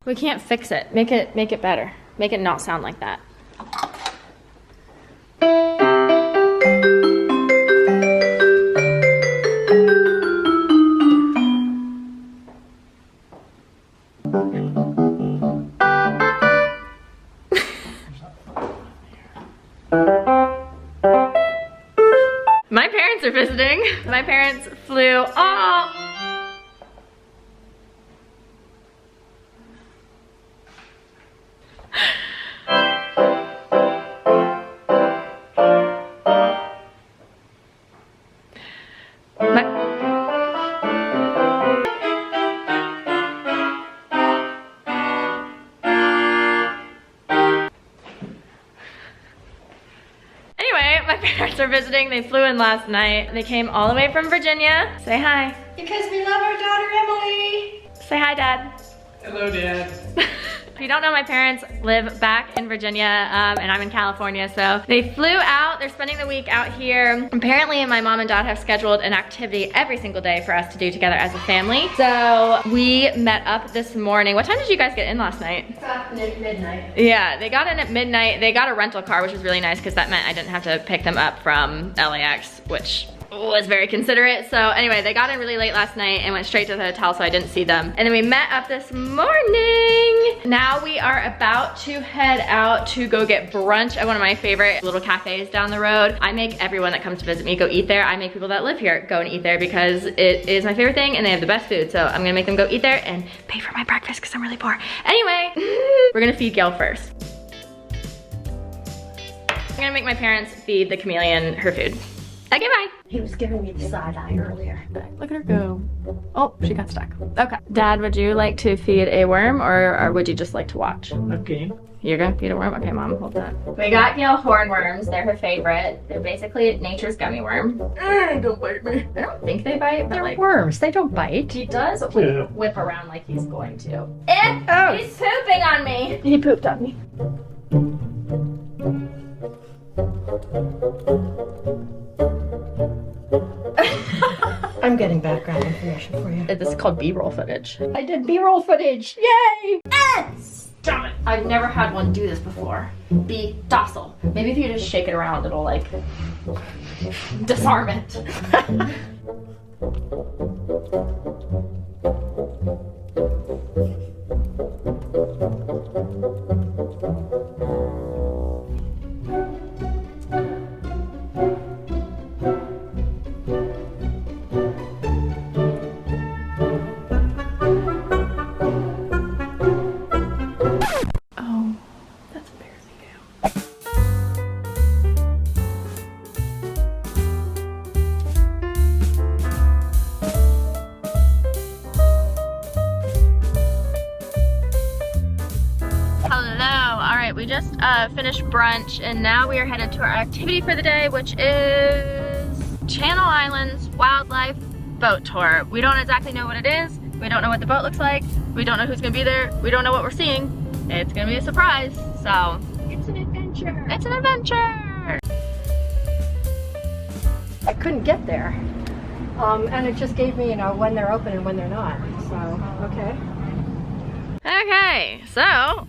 We can't fix it. Make it better. Make it not sound like that. My parents are visiting. My parents flew. Oh. My parents are visiting. They flew in last night. They came all the way from Virginia. Say hi. Because we love our daughter, Emily. Say hi, Dad. Hello, Dad. If you don't know, my parents live back in Virginia and I'm in California, so they flew out. They're spending the week out here. Apparently, my mom and dad have scheduled an activity every single day for us to do together as a family. So we met up this morning. What time did you guys get in last night? Midnight. Yeah, they got in at midnight. They got a rental car, which was really nice because that meant I didn't have to pick them up from LAX, which was very considerate. So anyway, they got in really late last night and went straight to the hotel, so I didn't see them. And then we met up this morning. Now we are about to head out to go get brunch at one of my favorite little cafes down the road. I make everyone that comes to visit me go eat there. I make people that live here go and eat there because it is my favorite thing and they have the best food. So I'm gonna make them go eat there and pay for my breakfast because I'm really poor. Anyway, we're gonna feed Gail first. I'm gonna make my parents feed the chameleon her food. Okay, bye. He was giving me the side eye earlier. Look at her go. Oh, she got stuck. Okay. Dad, would you like to feed a worm or would you just like to watch? Okay. You're gonna feed a worm? Okay, Mom, hold that. We got Gail hornworms. They're her favorite. They're basically nature's gummy worm. Don't bite me. I don't think they bite, but They're like, worms. They don't bite. he does Yeah. whip around like he's going to. Oh. He's pooping on me. He pooped on me. I'm getting background information for you. This is called B-roll footage. I did B-roll footage. Yay! Stop it. I've never had one do this before. Be docile. Maybe if you just shake it around, it'll like disarm it. We just finished brunch and now we are headed to our activity for the day, which is Channel Islands Wildlife Boat Tour. We don't exactly know what it is. We don't know what the boat looks like. We don't know who's gonna be there. We don't know what we're seeing. It's gonna be a surprise, so. It's an adventure. It's an adventure. I couldn't get there. And it just gave me, you know, when they're open and when they're not. So, okay. Okay, so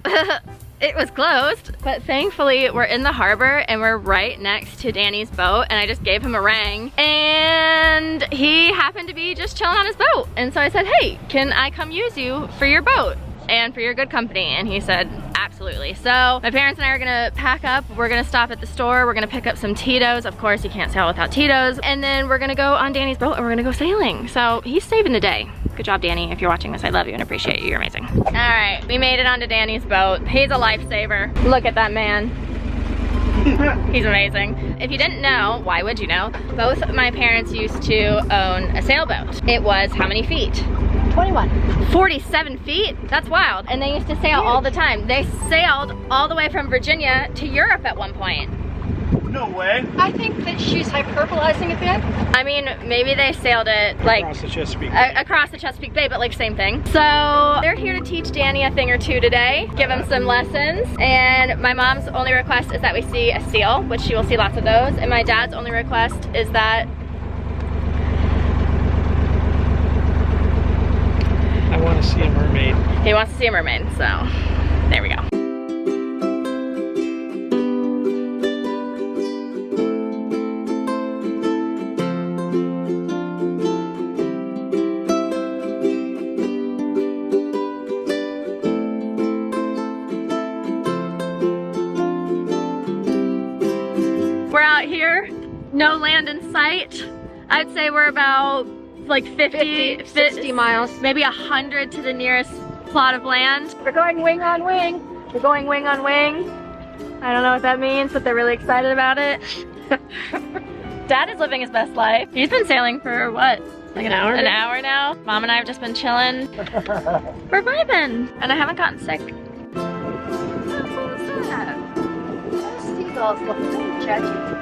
it was closed, but thankfully we're in the harbor and we're right next to Danny's boat, and I just gave him a ring and he happened to be just chilling on his boat. And so I said, hey, can I come use you for your boat and for your good company? And he said, absolutely. So my parents and I are gonna pack up. We're gonna stop at the store. We're gonna pick up some Tito's. Of course, you can't sail without Tito's. And then we're gonna go on Danny's boat and we're gonna go sailing. So he's saving the day. Good job, Danny. If you're watching this, I love you and appreciate you. You're amazing. All right, we made it onto Danny's boat. He's a lifesaver. Look at that man. He's amazing. If you didn't know, why would you know? Both my parents used to own a sailboat. It was how many feet? 21. 47 feet? That's wild. And they used to sail all the time. They sailed all the way from Virginia to Europe at one point. No way. I think that she's hyperbolizing a bit. I mean, maybe they sailed it like Across the Chesapeake. across the Chesapeake Bay, but like same thing. So they're here to teach Danny a thing or two today, give him some lessons. And my mom's only request is that we see a seal, which she will see lots of those. And my dad's only request is that I want to see a mermaid. He wants to see a mermaid, so there we go. We're out here, no land in sight. I'd say we're about like 50 60 miles. maybe 100 to the nearest plot of land. We're going wing on wing. We're going wing on wing. I don't know what that means, but they're really excited about it. Dad is living his best life. He's been sailing for what? Like an hour? An hour now. Mom and I have just been chilling. We're vibing, and I haven't gotten sick. How cool is that? Those seagulls look so judgy.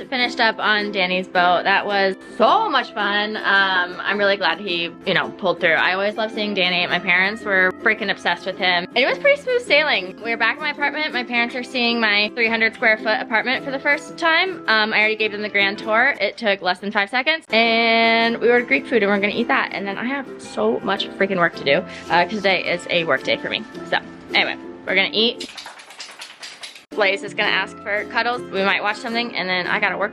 Finished up on Danny's boat. That was so much fun. I'm really glad he, pulled through. I always love seeing Danny. My parents were freaking obsessed with him. And it was pretty smooth sailing. We were back in my apartment. My parents are seeing my 300 square foot apartment for the first time. I already gave them the grand tour. It took less than 5 seconds. And we ordered Greek food and we're gonna eat that. And then I have so much freaking work to do because today is a work day for me. So anyway, we're gonna eat. Blaze is gonna ask for cuddles. We might watch something and then I gotta work.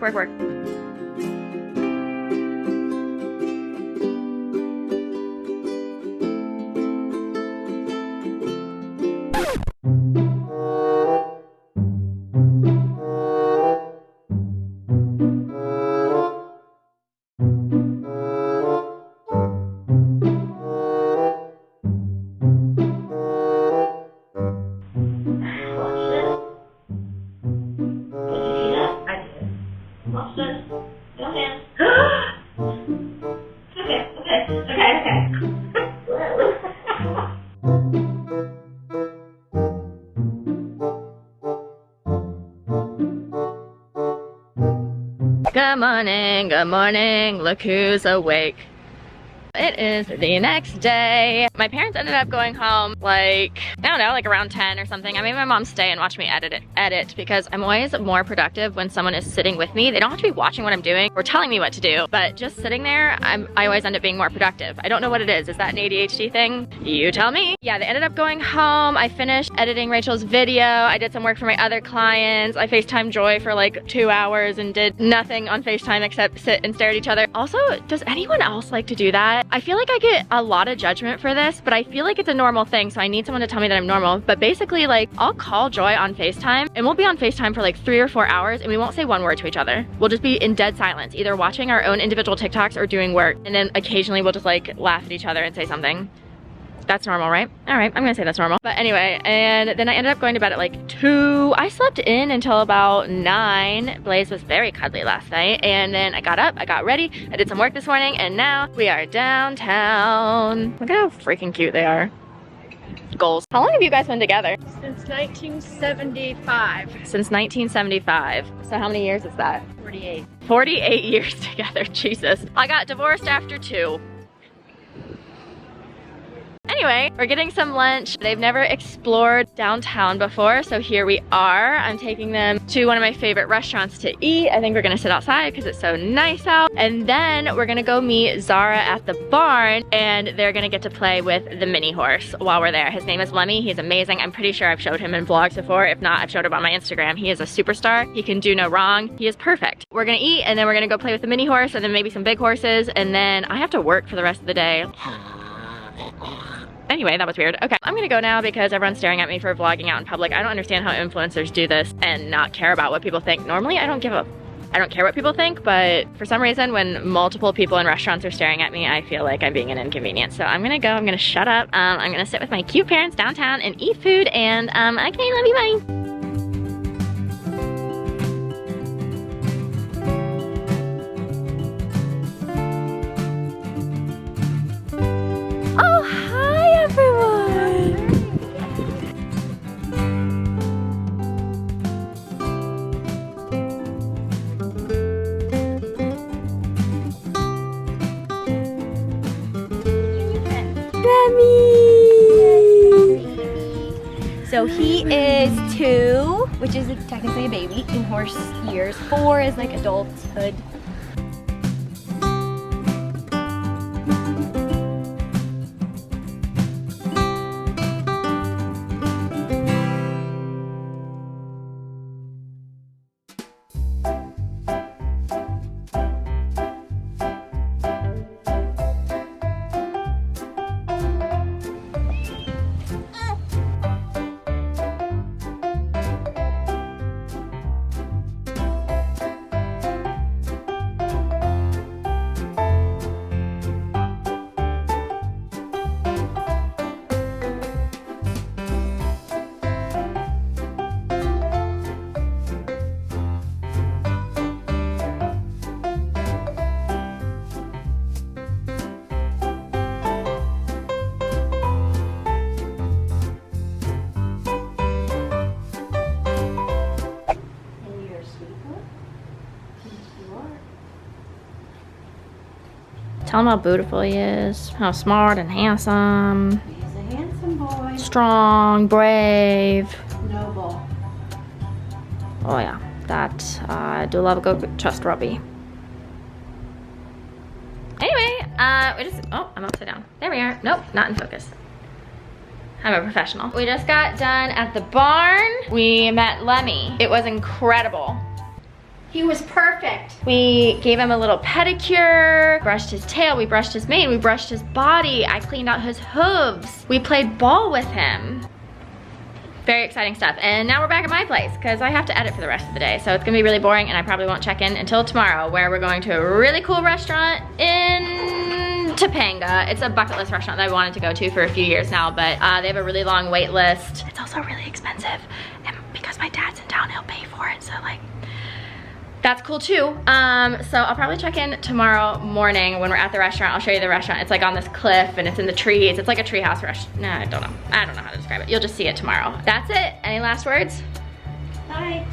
Good morning, look who's awake. It is the next day. My parents ended up going home like around 10 or something. I made my mom stay and watch me edit because I'm always more productive when someone is sitting with me. They don't have to be watching what I'm doing or telling me what to do, but just sitting there, I always end up being more productive. I don't know what it is. Is that an ADHD thing? You tell me. Yeah, they ended up going home. I finished editing Rachel's video. I did some work for my other clients. I FaceTimed Joy for like 2 hours and did nothing on FaceTime except sit and stare at each other. Also, does anyone else like to do that? I feel like I get a lot of judgment for this, but I feel like it's a normal thing, so I need someone to tell me that I'm normal. But basically, like, I'll call Joy on FaceTime, and we'll be on FaceTime for like 3 or 4 hours, and we won't say one word to each other. We'll just be in dead silence, either watching our own individual TikToks or doing work, and then occasionally we'll just like laugh at each other and say something. That's normal, right? All right, I'm gonna say that's normal. But anyway, and then I ended up going to bed at like 2. I slept in until about 9. Blaze was very cuddly last night. And then I got up, I got ready, I did some work this morning, and now we are downtown. Look at how freaking cute they are. Goals. How long have you guys been together? Since 1975. Since 1975. So how many years is that? 48. 48 years together, Jesus. I got divorced after 2. Anyway, we're getting some lunch. They've never explored downtown before, so here we are. I'm taking them to one of my favorite restaurants to eat. I think we're gonna sit outside because it's so nice out. And then we're gonna go meet Zara at the barn, and they're gonna get to play with the mini horse while we're there. His name is Lemmy. He's amazing. I'm pretty sure I've showed him in vlogs before. If not, I've showed him on my Instagram. He is a superstar. He can do no wrong. He is perfect. We're gonna eat, and then we're gonna go play with the mini horse, and then maybe some big horses, and then I have to work for the rest of the day. Anyway, that was weird. Okay, I'm gonna go now because everyone's staring at me for vlogging out in public. I don't understand how influencers do this and not care about what people think. Normally, I don't care what people think, but for some reason, when multiple people in restaurants are staring at me, I feel like I'm being an inconvenience. So I'm gonna go, I'm gonna shut up. I'm gonna sit with my cute parents downtown and eat food, and okay, love you, bye. So he is 2, which is technically a baby in horse years. 4 is like adulthood. Tell him how beautiful he is, how smart and handsome. He's a handsome boy. Strong, brave. Noble. Oh yeah, that I do love a good chest rubby. Anyway, we just, oh, I'm upside down. There we are. Nope, not in focus. I'm a professional. We just got done at the barn. We met Lemmy. It was incredible. He was perfect. We gave him a little pedicure, brushed his tail, we brushed his mane, we brushed his body, I cleaned out his hooves. We played ball with him. Very exciting stuff. And now we're back at my place because I have to edit for the rest of the day. So it's gonna be really boring and I probably won't check in until tomorrow, where we're going to a really cool restaurant in Topanga. It's a bucket list restaurant that I wanted to go to for a few years now, but they have a really long wait list. It's also really expensive. And because my dad's in town, he'll pay for it. So like, that's cool too. So I'll probably check in tomorrow morning when we're at the restaurant. I'll show you the restaurant. It's like on this cliff and it's in the trees. It's like a treehouse restaurant. No, I don't know. I don't know how to describe it. You'll just see it tomorrow. That's it. Any last words? Bye.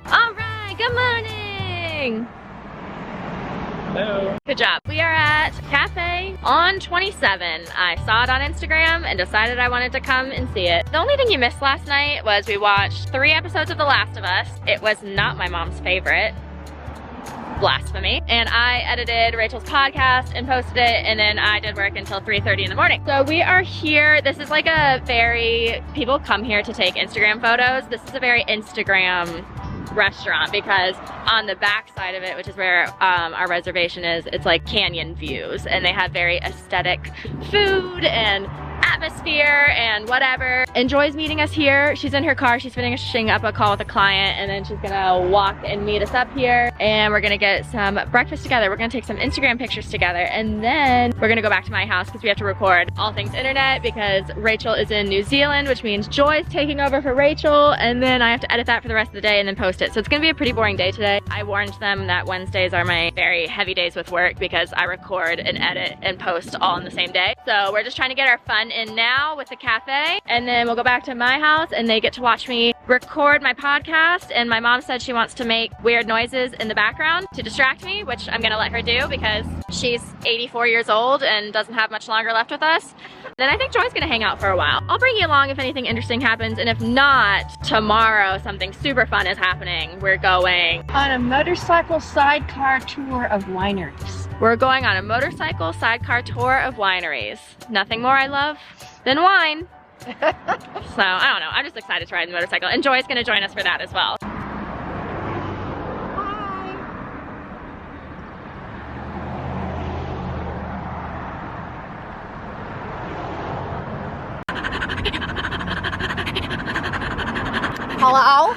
All right, good morning. Hello. Good job. We are at Cafe on 27. I saw it on Instagram and decided I wanted to come and see it. The only thing you missed last night was we watched 3 episodes of The Last of Us. It was not my mom's favorite. Blasphemy. And I edited Rachel's podcast and posted it, and then I did work until 3:30 in the morning. So we are here. This is like a very, people come here to take Instagram photos. This is a very Instagram restaurant because on the back side of it, which is where our reservation is, it's like canyon views, and they have very aesthetic food and atmosphere and whatever. Enjoys meeting us here. She's in her car. She's finishing up a call with a client, and then she's gonna walk and meet us up here, and we're gonna get some breakfast together. We're gonna take some Instagram pictures together, and then we're gonna go back to my house because we have to record all things internet because Rachel is in New Zealand, which means Joy's taking over for Rachel, and then I have to edit that for the rest of the day and then post it. So it's gonna be a pretty boring day today. I warned them that Wednesdays are my very heavy days with work because I record and edit and post all in the same day. So we're just trying to get our fun in now with the cafe, and then we'll go back to my house and they get to watch me record my podcast. And my mom said she wants to make weird noises in the background to distract me, which I'm gonna let her do because she's 84 years old and doesn't have much longer left with us. Then I think Joy's gonna hang out for a while. I'll bring you along if anything interesting happens, and if not, tomorrow something super fun is happening. We're going On a motorcycle sidecar tour of wineries. We're going on a motorcycle sidecar tour of wineries. Nothing more I love than wine. So I don't know, I'm just excited to ride the motorcycle, and Joy's gonna join us for that as well. Hello?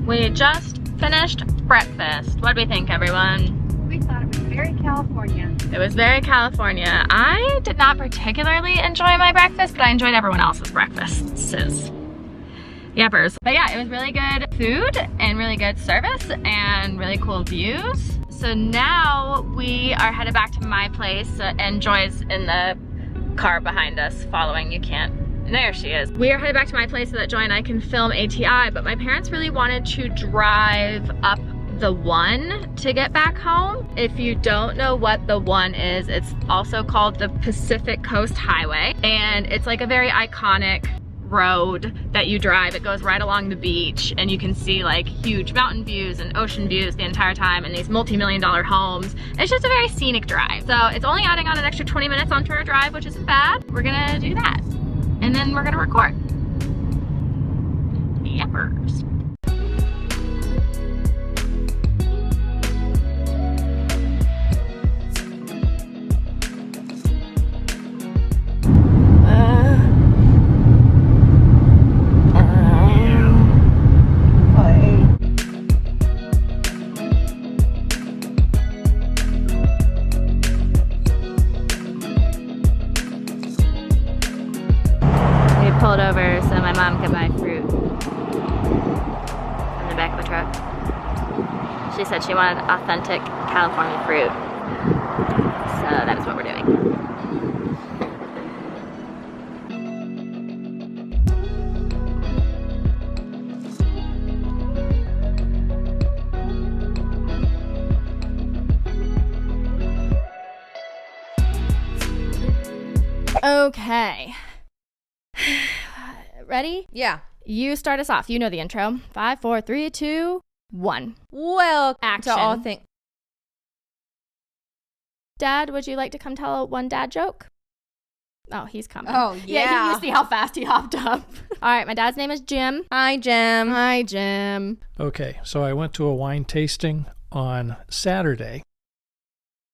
We just finished breakfast. What do we think, everyone? We thought it was Very California. It was very California. I did not particularly enjoy my breakfast, but I enjoyed everyone else's breakfasts. Yepers. But yeah, it was really good food and really good service and really cool views. So now we are headed back to my place and Joy's in the car behind us following. You can't. And there she is. We are headed back to my place so that Joy and I can film ATI, but my parents really wanted to drive up the 1 to get back home. If you don't know what the 1 is, it's also called the Pacific Coast Highway, and it's like a very iconic road that you drive. It goes right along the beach and you can see like huge mountain views and ocean views the entire time and these multi-million-dollar homes. It's just a very scenic drive. So it's only adding on an extra 20 minutes onto our drive, which isn't bad. We're gonna do that and then we're gonna record. Yepers. Pulled over so my mom could buy fruit in the back of a truck. She said she wanted authentic California fruit. So that is what we're doing. Okay. Ready? Yeah. You start us off. You know the intro. 5, 4, 3, 2, 1. Well, Action. to all things. Dad, would you like to come tell one dad joke? Oh, he's coming. Oh, yeah. You see how fast he hopped up. All right, my dad's name is Jim. Hi, Jim. Hi, Jim. Okay, so I went to a wine tasting on Saturday,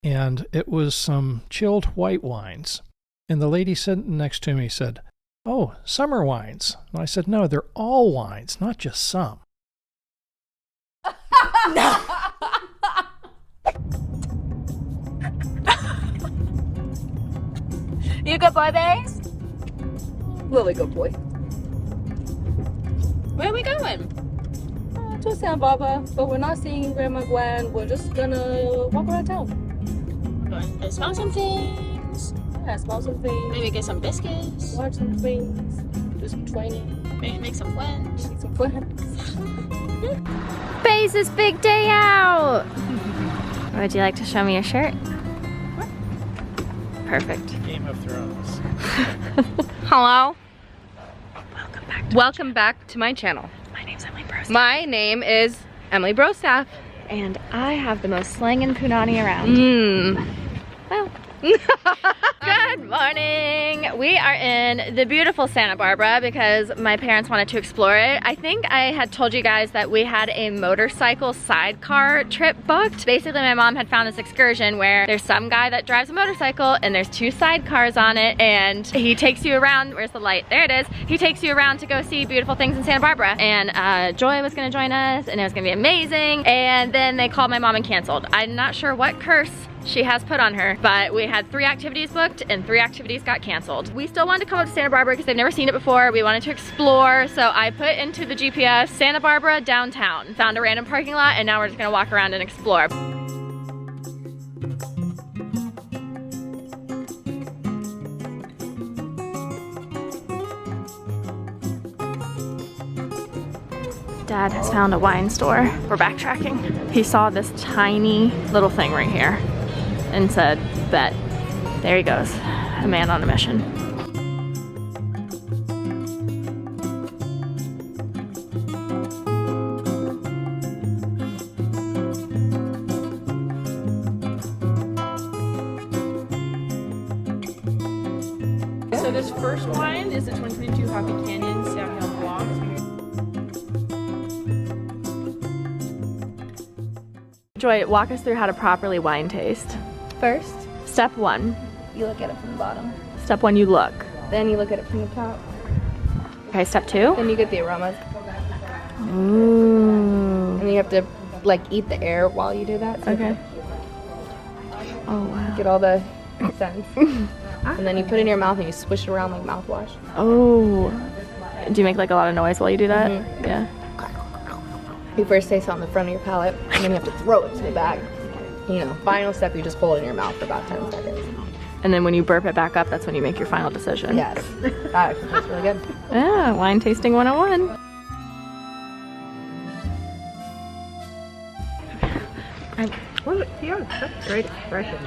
and it was some chilled white wines. And the lady sitting next to me said, "Oh, summer wines." And I said, "No, they're all wines, not just some." You good boy, babes? Really good boy. Where are we going? To Santa Barbara, but we're not seeing Grandma Gwen. We're just gonna walk around town. Going to smell some things. Yeah, smell some things. Maybe get some biscuits. Watch some things. Do some training. Maybe make some friends. Make some friends. Faze's big day out. Would you like to show me your shirt? Perfect. Game of Thrones. Hello. Welcome back to my channel. My name's Emily Brostaff. My name is Emily Brostaff. And I have the most slangin' punani around. Well. Good morning. We are in the beautiful Santa Barbara because my parents wanted to explore it. I think I had told you guys that we had a motorcycle sidecar trip booked. Basically, my mom had found this excursion where there's some guy that drives a motorcycle and there's 2 sidecars on it, and he takes you around. Where's the light? There it is. He takes you around to go see beautiful things in Santa Barbara. And Joy was gonna join us and it was gonna be amazing. And then they called my mom and canceled. I'm not sure what curse she has put on her, but we had 3 activities booked and 3 activities got canceled. We still wanted to come up to Santa Barbara because they've never seen it before. We wanted to explore, so I put into the GPS Santa Barbara downtown, found a random parking lot, and now we're just gonna walk around and explore. Dad has found a wine store. We're backtracking. He saw this tiny little thing right here and said, bet. There he goes, a man on a mission. So this first wine is the 2022 Hoppy Canyon Sand Hill Blanc. Joy, walk us through how to properly wine taste. First, Step 1. you look at it from the bottom. Step 1, you look. Then you look at it from the top. Okay, step 2. Then you get the aromas. Ooh. And you have to like eat the air while you do that. So Okay. Oh, wow. Get all the scents. And then you put it in your mouth and you swish it around like mouthwash. Oh. Do you make like a lot of noise while you do that? Mhm. Yeah. You first taste it on the front of your palate, and then you have to throw it to the back. You know, final step, you just hold it in your mouth for about 10 seconds. And then when you burp it back up, that's when you make your final decision. Yes. That actually tastes really good. Yeah, wine tasting 101. He has such great expression.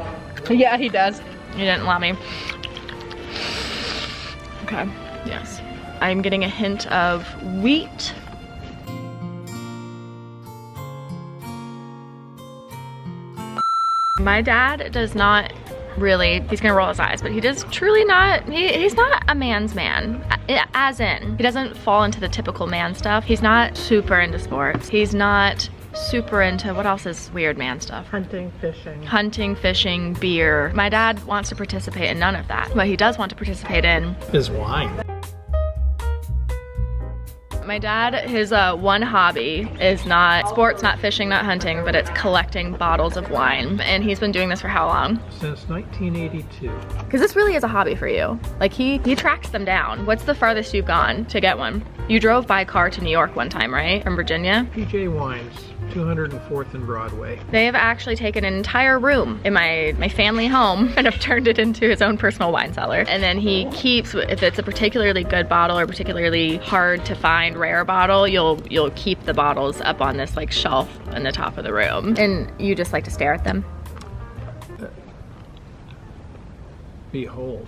Yeah, he does. You didn't let me. Okay, yes. I'm getting a hint of wheat. My dad does not really, he's gonna roll his eyes, but he does truly not, he's not a man's man. As in, he doesn't fall into the typical man stuff. He's not super into sports. He's not super into, what else is weird man stuff? Hunting, fishing. Hunting, fishing, beer. My dad wants to participate in none of that. What he does want to participate in, Is wine. my dad, his one hobby is not sports, not fishing, not hunting, but it's collecting bottles of wine. And he's been doing this for how long? Since 1982. Because this really is a hobby for you. Like he tracks them down. What's the farthest you've gone to get one? You drove by car to New York one time, right? From Virginia? PJ Wines, 204th and Broadway. They have actually taken an entire room in my family home and have turned it into his own personal wine cellar. And then he keeps, if it's a particularly good bottle or particularly hard to find rare bottle, you'll keep the bottles up on this like shelf in the top of the room. And you just like to stare at them. Behold.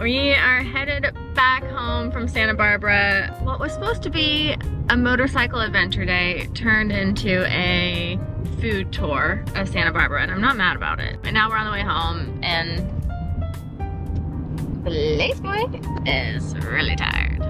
We are headed back home from Santa Barbara. What was supposed to be a motorcycle adventure day turned into a food tour of Santa Barbara, and I'm not mad about it. But now we're on the way home, and Blaze Boy is really tired.